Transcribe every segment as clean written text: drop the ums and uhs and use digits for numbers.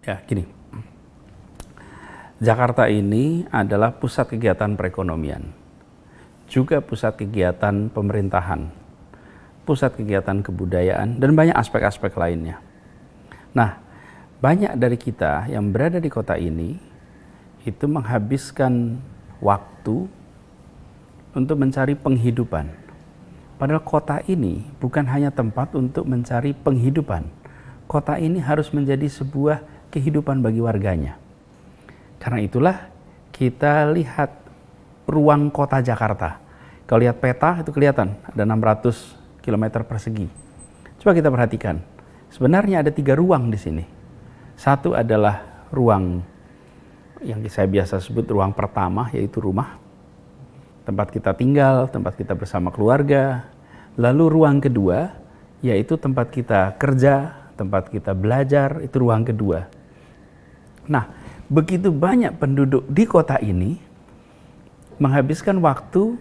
Ya, gini. Jakarta ini adalah pusat kegiatan perekonomian, juga pusat kegiatan pemerintahan, pusat kegiatan kebudayaan, dan banyak aspek-aspek lainnya. Nah, banyak dari kita yang berada di kota ini itu menghabiskan waktu untuk mencari penghidupan. Padahal kota ini bukan hanya tempat untuk mencari penghidupan. Kota ini harus menjadi sebuah kehidupan bagi warganya. Karena itulah kita lihat ruang kota Jakarta. Kalau lihat peta itu kelihatan ada 600 km persegi. Coba kita perhatikan. Sebenarnya ada 3 ruang di sini. Satu adalah ruang yang saya biasa sebut ruang pertama, yaitu rumah. Tempat kita tinggal, tempat kita bersama keluarga. Lalu ruang kedua, yaitu tempat kita kerja, tempat kita belajar, itu ruang kedua. Nah, begitu banyak penduduk di kota ini menghabiskan waktu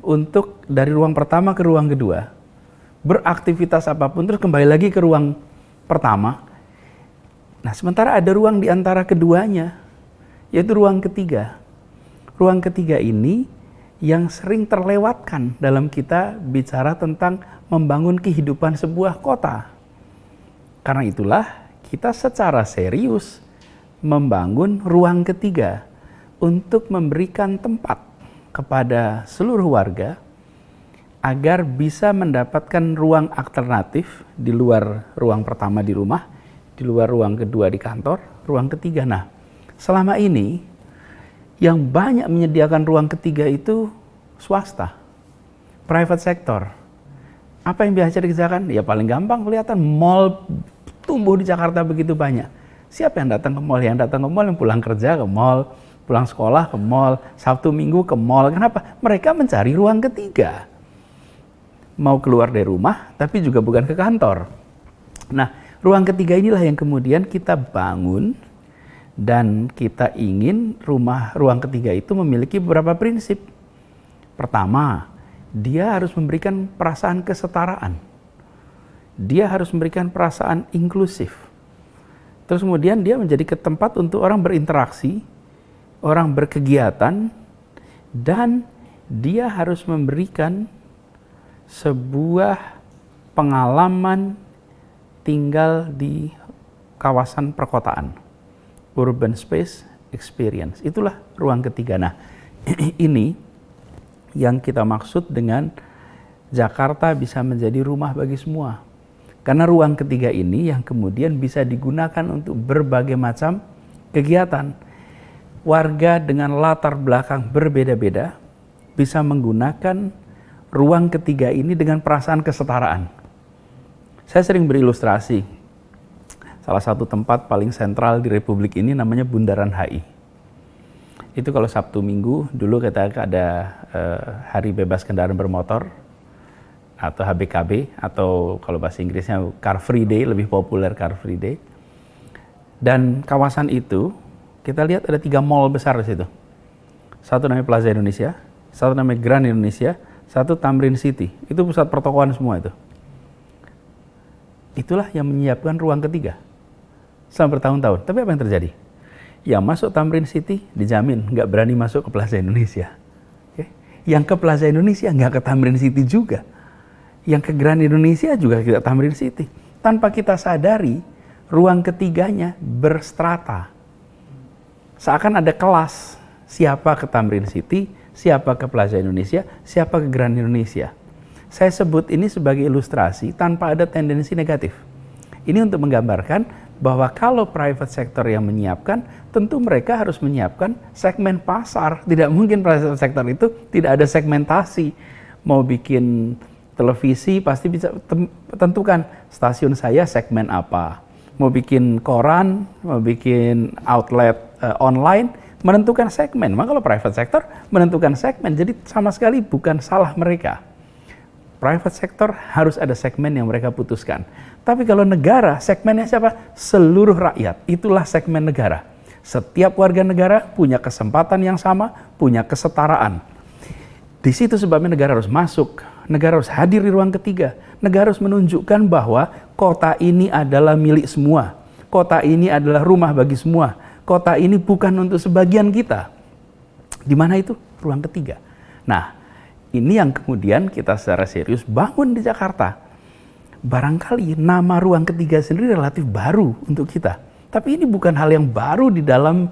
untuk dari ruang pertama ke ruang kedua, beraktivitas apapun, terus kembali lagi ke ruang pertama. Nah, sementara ada ruang di antara keduanya, yaitu ruang ketiga. Ruang ketiga ini yang sering terlewatkan dalam kita bicara tentang membangun kehidupan sebuah kota. Karena itulah kita secara serius membangun ruang ketiga untuk memberikan tempat kepada seluruh warga agar bisa mendapatkan ruang alternatif di luar ruang pertama di rumah, di luar ruang kedua di kantor, ruang ketiga. Nah, selama ini yang banyak menyediakan ruang ketiga itu swasta, private sector. Apa yang biasa dikerjakan? Ya paling gampang kelihatan mall tumbuh di Jakarta begitu banyak. Siapa yang datang ke mall? Yang datang ke mall yang pulang kerja ke mall, pulang sekolah ke mall, Sabtu Minggu ke mall. Kenapa? Mereka mencari ruang ketiga. Mau keluar dari rumah, tapi juga bukan ke kantor. Nah, ruang ketiga inilah yang kemudian kita bangun dan kita ingin ruang ketiga itu memiliki beberapa prinsip. Pertama, dia harus memberikan perasaan kesetaraan. Dia harus memberikan perasaan inklusif. Terus kemudian dia menjadi tempat untuk orang berinteraksi, orang berkegiatan, dan dia harus memberikan sebuah pengalaman tinggal di kawasan perkotaan. Urban space experience. Itulah ruang ketiga. Nah, ini yang kita maksud dengan Jakarta bisa menjadi rumah bagi semua. Karena ruang ketiga ini yang kemudian bisa digunakan untuk berbagai macam kegiatan. Warga dengan latar belakang berbeda-beda bisa menggunakan ruang ketiga ini dengan perasaan kesetaraan. Saya sering berilustrasi. Salah satu tempat paling sentral di Republik ini namanya Bundaran HI. Itu kalau Sabtu Minggu, dulu kita ada Hari Bebas Kendaraan Bermotor, atau HBKB, atau kalau bahasa Inggrisnya Car Free Day, lebih populer Car Free Day. Dan kawasan itu, kita lihat ada 3 mall besar di situ. Satu namanya Plaza Indonesia, satu namanya Grand Indonesia, satu Tamrin City. Itu pusat pertokoan semua itu. Itulah yang menyiapkan ruang ketiga selama bertahun-tahun. Tapi apa yang terjadi? Yang masuk Tamrin City dijamin nggak berani masuk ke Plaza Indonesia. Okay? Yang ke Plaza Indonesia nggak ke Tamrin City juga. Yang ke Grand Indonesia juga tidak Tamrin City. Tanpa kita sadari, ruang ketiganya berstrata. Seakan ada kelas, siapa ke Tamrin City, siapa ke Plaza Indonesia, siapa ke Grand Indonesia. Saya sebut ini sebagai ilustrasi tanpa ada tendensi negatif. Ini untuk menggambarkan bahwa kalau private sector yang menyiapkan, tentu mereka harus menyiapkan segmen pasar. Tidak mungkin private sector itu tidak ada segmentasi. Mau bikin televisi pasti bisa tentukan stasiun saya segmen apa. Mau bikin koran, mau bikin outlet online, menentukan segmen. Maka kalau private sector menentukan segmen, jadi sama sekali bukan salah mereka. Private sector harus ada segmen yang mereka putuskan. Tapi kalau negara, segmennya siapa? Seluruh rakyat. Itulah segmen negara. Setiap warga negara punya kesempatan yang sama, punya kesetaraan. Di situ sebabnya negara harus masuk. Negara harus hadir di ruang ketiga. Negara harus menunjukkan bahwa kota ini adalah milik semua. Kota ini adalah rumah bagi semua. Kota ini bukan untuk sebagian kita. Di mana itu? Ruang ketiga. Nah, ini yang kemudian kita secara serius bangun di Jakarta. Barangkali nama ruang ketiga sendiri relatif baru untuk kita. Tapi ini bukan hal yang baru di dalam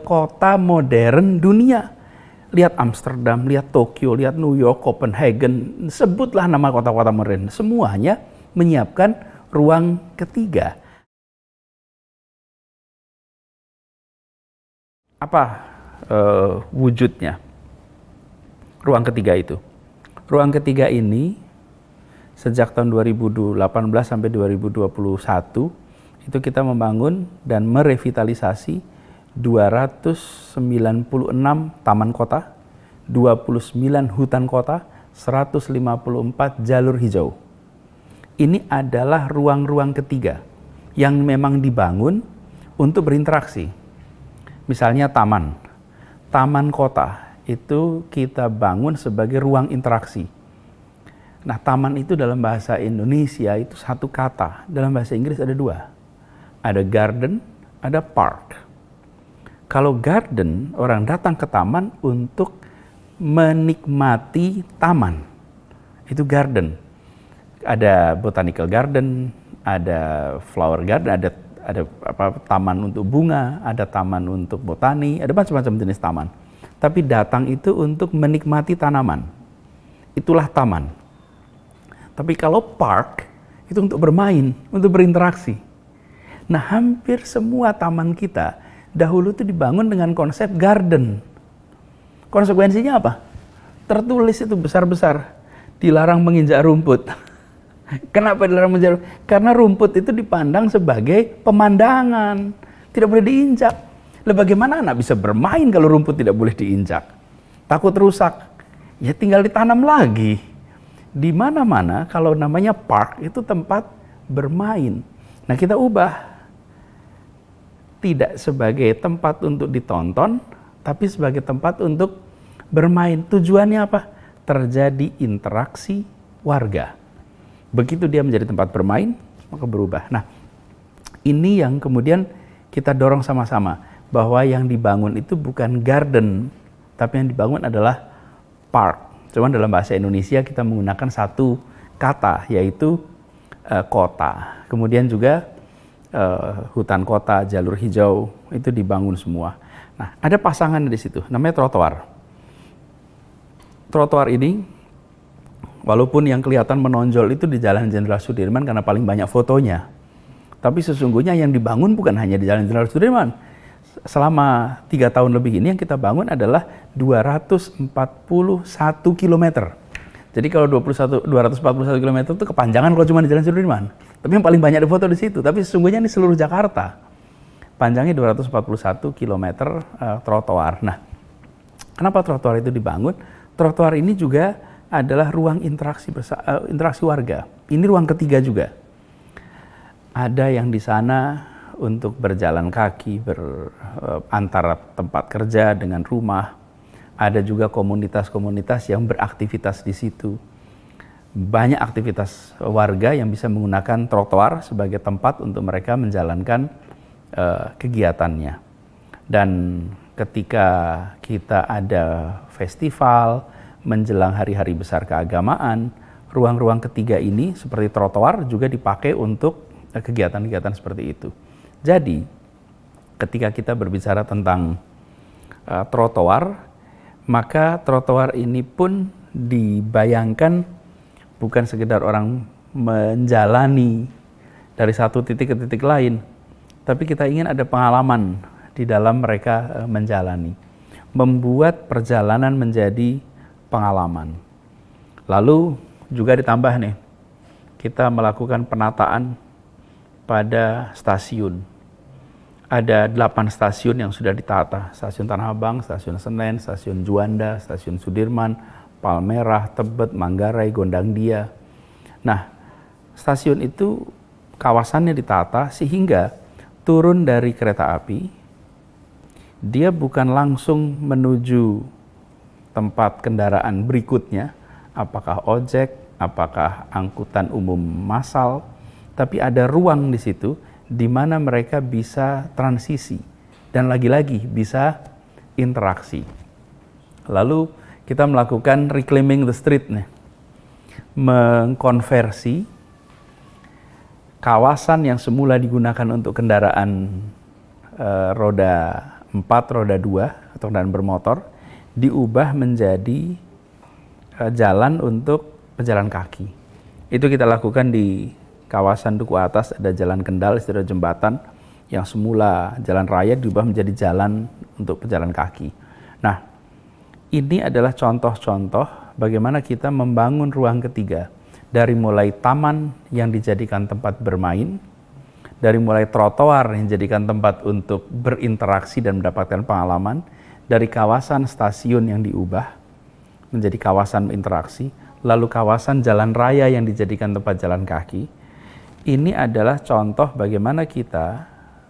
kota modern dunia. Lihat Amsterdam, lihat Tokyo, lihat New York, Copenhagen, sebutlah nama kota-kota modern. Semuanya menyiapkan ruang ketiga. Apa wujudnya ruang ketiga itu? Ruang ketiga ini sejak tahun 2018 sampai 2021 itu kita membangun dan merevitalisasi 296 taman kota, 29 hutan kota, 154 jalur hijau. Ini adalah ruang-ruang ketiga yang memang dibangun untuk berinteraksi. Misalnya taman kota itu kita bangun sebagai ruang interaksi. Nah, taman itu dalam bahasa Indonesia itu satu kata, dalam bahasa Inggris ada dua. Ada garden, ada park. Kalau garden, orang datang ke taman untuk menikmati taman. Itu garden. Ada botanical garden, ada flower garden, ada taman untuk bunga, ada taman untuk botani, ada macam-macam jenis taman. Tapi datang itu untuk menikmati tanaman. Itulah taman. Tapi kalau park, itu untuk bermain, untuk berinteraksi. Nah, hampir semua taman kita dahulu itu dibangun dengan konsep garden. Konsekuensinya apa? Tertulis itu besar-besar, dilarang menginjak rumput. Kenapa dilarang menginjak rumput? Karena rumput itu dipandang sebagai pemandangan, tidak boleh diinjak. Lalu bagaimana anak bisa bermain kalau rumput tidak boleh diinjak? Takut rusak, ya tinggal ditanam lagi. Di mana-mana kalau namanya park itu tempat bermain. Nah, kita ubah. Tidak sebagai tempat untuk ditonton, tapi sebagai tempat untuk bermain. Tujuannya apa? Terjadi interaksi warga. Begitu dia menjadi tempat bermain, maka berubah. Nah, ini yang kemudian kita dorong sama-sama, bahwa yang dibangun itu bukan garden, tapi yang dibangun adalah park. Cuman dalam bahasa Indonesia kita menggunakan satu kata, yaitu kota. Kemudian juga hutan kota, jalur hijau, itu dibangun semua. Nah, ada pasangan di situ, namanya trotoar. Trotoar ini, walaupun yang kelihatan menonjol itu di Jalan Jenderal Sudirman karena paling banyak fotonya, tapi sesungguhnya yang dibangun bukan hanya di Jalan Jenderal Sudirman. Selama 3 tahun lebih ini yang kita bangun adalah 241 km. Jadi kalau 241 km itu kepanjangan kalau cuma di Jalan Sudirman. Tapi yang paling banyak difoto di situ. Tapi sesungguhnya ini seluruh Jakarta. Panjangnya 241 km trotoar. Nah, kenapa trotoar itu dibangun? Trotoar ini juga adalah ruang interaksi warga. Ini ruang ketiga juga. Ada yang di sana untuk berjalan kaki antara tempat kerja dengan rumah. Ada juga komunitas-komunitas yang beraktivitas di situ. Banyak aktivitas warga yang bisa menggunakan trotoar sebagai tempat untuk mereka menjalankan kegiatannya. Dan ketika kita ada festival menjelang hari-hari besar keagamaan, ruang-ruang ketiga ini seperti trotoar juga dipakai untuk kegiatan-kegiatan seperti itu. Jadi, ketika kita berbicara tentang trotoar, maka trotoar ini pun dibayangkan bukan sekedar orang menjalani dari satu titik ke titik lain, tapi kita ingin ada pengalaman di dalam mereka menjalani, membuat perjalanan menjadi pengalaman. Lalu juga ditambah nih, kita melakukan penataan pada stasiun. Ada 8 stasiun yang sudah ditata, stasiun Tanah Abang, stasiun Senen, stasiun Juanda, stasiun Sudirman, Palmerah, Tebet, Manggarai, Gondangdia. Nah, stasiun itu kawasannya ditata sehingga turun dari kereta api, dia bukan langsung menuju tempat kendaraan berikutnya, apakah ojek, apakah angkutan umum massal, tapi ada ruang di situ, di mana mereka bisa transisi dan lagi-lagi bisa interaksi. Lalu kita melakukan reclaiming the street nih, mengkonversi kawasan yang semula digunakan untuk kendaraan roda 4, roda 2 atau kendaraan bermotor, diubah menjadi jalan untuk pejalan kaki. Itu kita lakukan di kawasan Duku Atas, ada jalan Kendal, ada jembatan yang semula jalan raya diubah menjadi jalan untuk pejalan kaki. Nah, ini adalah contoh-contoh bagaimana kita membangun ruang ketiga, dari mulai taman yang dijadikan tempat bermain, dari mulai trotoar yang dijadikan tempat untuk berinteraksi dan mendapatkan pengalaman, dari kawasan stasiun yang diubah menjadi kawasan interaksi, lalu kawasan jalan raya yang dijadikan tempat jalan kaki. Ini adalah contoh bagaimana kita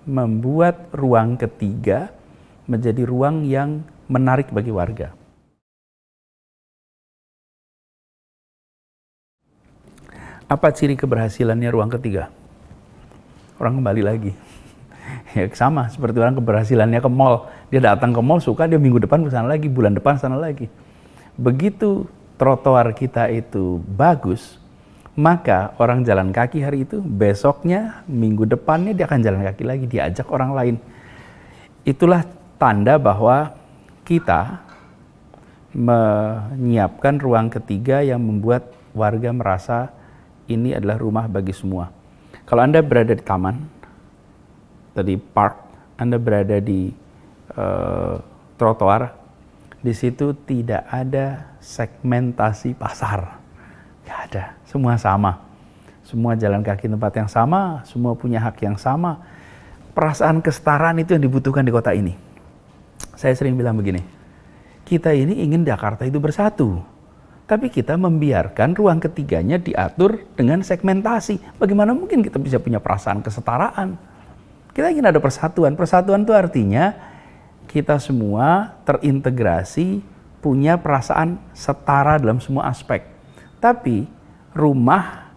membuat ruang ketiga menjadi ruang yang menarik bagi warga. Apa ciri keberhasilannya ruang ketiga? Orang kembali lagi. Ya sama seperti orang keberhasilannya ke mall. Dia datang ke mall, suka, dia minggu depan ke sana lagi, bulan depan sana lagi. Begitu trotoar kita itu bagus, maka orang jalan kaki hari itu, besoknya, minggu depannya dia akan jalan kaki lagi, diajak orang lain. Itulah tanda bahwa kita menyiapkan ruang ketiga yang membuat warga merasa ini adalah rumah bagi semua. Kalau Anda berada di taman, tadi park, Anda berada di trotoar, di situ tidak ada segmentasi pasar. Nggak ada, semua sama. Semua jalan kaki tempat yang sama, semua punya hak yang sama. Perasaan kesetaraan itu yang dibutuhkan di kota ini. Saya sering bilang begini, kita ini ingin Jakarta itu bersatu, tapi kita membiarkan ruang ketiganya diatur dengan segmentasi. Bagaimana mungkin kita bisa punya perasaan kesetaraan? Kita ingin ada persatuan. Persatuan itu artinya kita semua terintegrasi, punya perasaan setara dalam semua aspek. Tapi rumah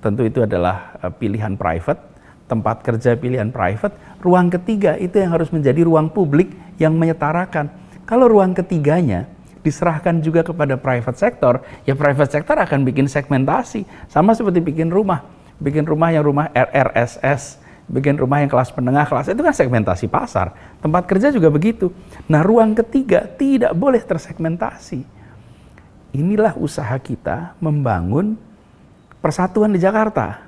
tentu itu adalah pilihan private, tempat kerja pilihan private, ruang ketiga itu yang harus menjadi ruang publik yang menyetarakan. Kalau ruang ketiganya diserahkan juga kepada private sector, ya private sector akan bikin segmentasi. Sama seperti bikin rumah yang rumah RRSS, bikin rumah yang kelas menengah, kelas itu kan segmentasi pasar. Tempat kerja juga begitu. Nah, ruang ketiga tidak boleh tersegmentasi. Inilah usaha kita membangun persatuan di Jakarta.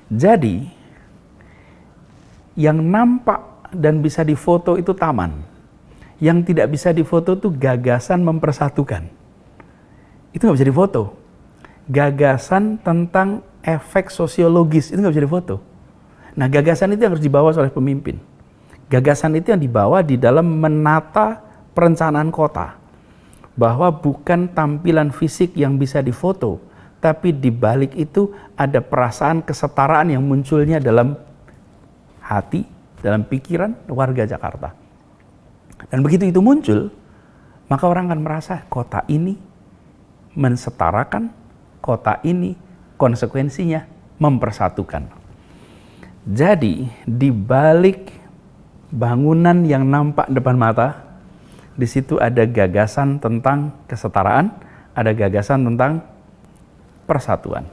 Jadi, yang nampak dan bisa difoto itu taman. Yang tidak bisa difoto itu gagasan mempersatukan. Itu nggak bisa difoto. Gagasan tentang efek sosiologis, itu nggak bisa difoto. Nah, gagasan itu yang harus dibawa oleh pemimpin. Gagasan itu yang dibawa di dalam menata perencanaan kota. Bahwa bukan tampilan fisik yang bisa difoto, tapi di balik itu ada perasaan kesetaraan yang munculnya dalam hati, dalam pikiran warga Jakarta. Dan begitu itu muncul, maka orang akan merasa kota ini mensetarakan, kota ini konsekuensinya mempersatukan. Jadi, di balik bangunan yang nampak depan mata, di situ ada gagasan tentang kesetaraan, ada gagasan tentang persatuan.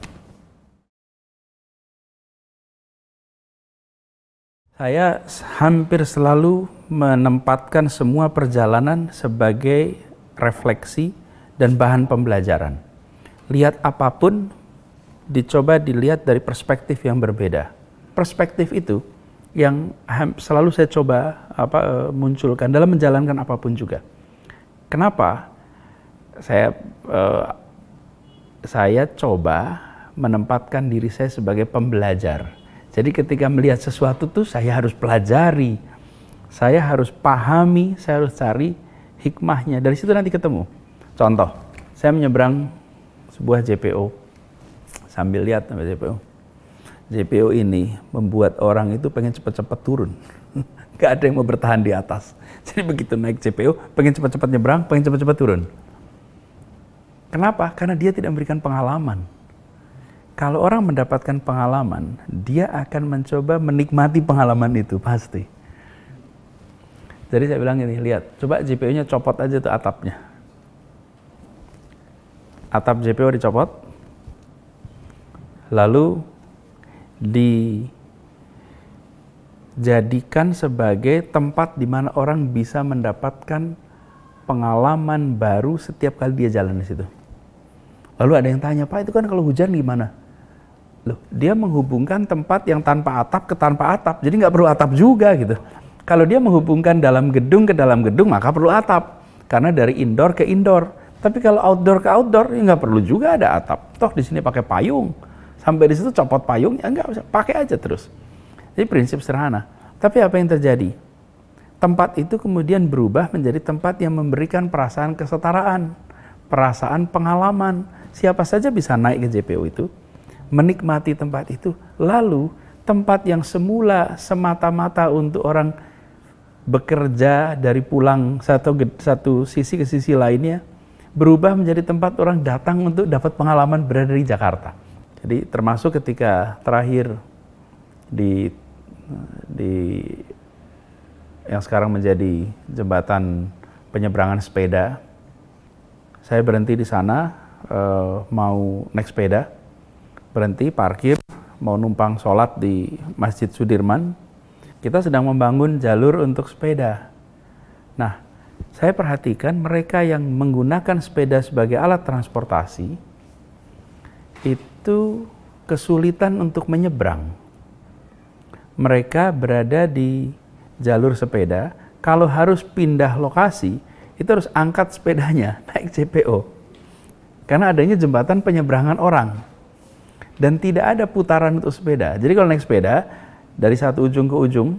Saya hampir selalu menempatkan semua perjalanan sebagai refleksi dan bahan pembelajaran. Lihat apapun, dicoba dilihat dari perspektif yang berbeda. Perspektif itu yang selalu saya coba munculkan dalam menjalankan apapun juga. Kenapa? Saya coba menempatkan diri saya sebagai pembelajar. Jadi ketika melihat sesuatu tuh saya harus pelajari, saya harus pahami, saya harus cari hikmahnya. Dari situ nanti ketemu. Contoh, saya menyeberang sebuah JPO sambil lihat JPO. JPO ini membuat orang itu pengen cepat-cepat turun. Gak ada yang mau bertahan di atas. Jadi begitu naik JPO, pengen cepat-cepat nyebrang, pengen cepat-cepat turun. Kenapa? Karena dia tidak memberikan pengalaman. Kalau orang mendapatkan pengalaman, dia akan mencoba menikmati pengalaman itu pasti. Jadi saya bilang ini, lihat, coba JPO-nya copot aja tuh atapnya. Atap JPO dicopot, lalu dijadikan sebagai tempat di mana orang bisa mendapatkan pengalaman baru setiap kali dia jalan di situ. Lalu ada yang tanya, Pak, itu kan kalau hujan gimana? Loh, dia menghubungkan tempat yang tanpa atap ke tanpa atap, jadi nggak perlu atap juga gitu. Kalau dia menghubungkan dalam gedung ke dalam gedung, maka perlu atap, karena dari indoor ke indoor. Tapi kalau outdoor ke outdoor, ya nggak perlu juga ada atap. Toh di sini pakai payung, sampai di situ copot payung, ya nggak usah, pakai aja terus. Jadi prinsip sederhana. Tapi apa yang terjadi? Tempat itu kemudian berubah menjadi tempat yang memberikan perasaan kesetaraan, perasaan pengalaman. Siapa saja bisa naik ke JPO itu, menikmati tempat itu. Lalu tempat yang semula semata-mata untuk orang bekerja dari pulang satu sisi ke sisi lainnya, berubah menjadi tempat orang datang untuk dapat pengalaman berada di Jakarta. Jadi termasuk ketika terakhir di yang sekarang menjadi jembatan penyeberangan sepeda, saya berhenti di sana, mau naik sepeda, berhenti, parkir, mau numpang sholat di Masjid Sudirman. Kita sedang membangun jalur untuk sepeda. Nah, saya perhatikan mereka yang menggunakan sepeda sebagai alat transportasi itu kesulitan untuk menyeberang. Mereka berada di jalur sepeda, kalau harus pindah lokasi, itu harus angkat sepedanya, naik JPO. Karena adanya jembatan penyeberangan orang. Dan tidak ada putaran untuk sepeda. Jadi kalau naik sepeda, dari satu ujung ke ujung,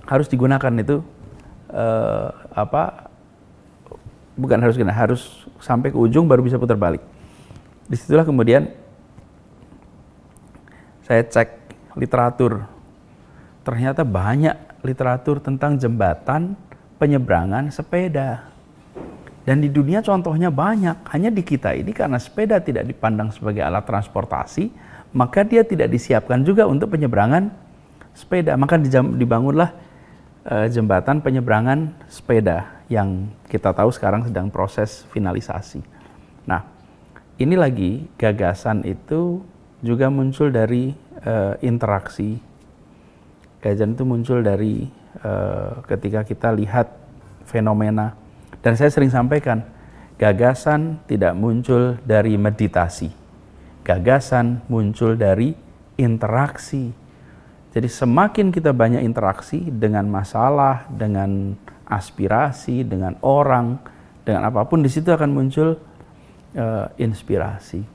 harus digunakan itu, harus sampai ke ujung baru bisa putar balik. Disitulah kemudian saya cek literatur. Ternyata banyak literatur tentang jembatan penyeberangan sepeda. Dan di dunia contohnya banyak. Hanya di kita ini karena sepeda tidak dipandang sebagai alat transportasi, maka dia tidak disiapkan juga untuk penyeberangan sepeda. Maka dibangunlah jembatan penyeberangan sepeda yang kita tahu sekarang sedang proses finalisasi. Nah, ini lagi gagasan itu juga muncul dari interaksi. Gagasan itu muncul dari ketika kita lihat fenomena. Dan saya sering sampaikan, gagasan tidak muncul dari meditasi. Gagasan muncul dari interaksi. Jadi semakin kita banyak interaksi dengan masalah, dengan aspirasi, dengan orang, dengan apapun, di situ akan muncul inspirasi.